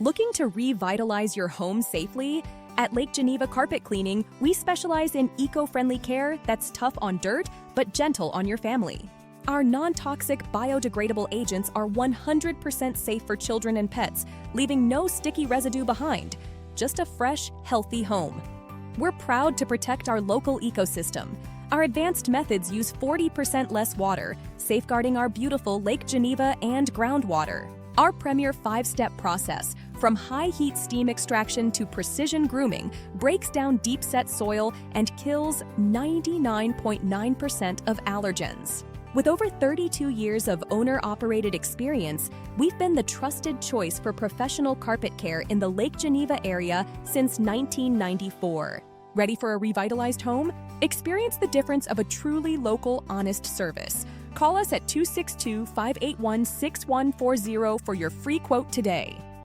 Looking to revitalize your home safely? At Lake Geneva Carpet Cleaning, we specialize in eco-friendly care that's tough on dirt but gentle on your family. Our non-toxic, biodegradable agents are 100% safe for children and pets, leaving no sticky residue behind. Just a fresh, healthy home. We're proud to protect our local ecosystem. Our advanced methods use 40% less water, safeguarding our beautiful Lake Geneva and groundwater. Our premier 5-step process, from high-heat steam extraction to precision grooming, breaks down deep-set soil and kills 99.9% of allergens. With over 32 years of owner-operated experience, we've been the trusted choice for professional carpet care in the Lake Geneva area since 1994. Ready for a revitalized home? Experience the difference of a truly local, honest service. Call us at 262-581-6140 for your free quote today.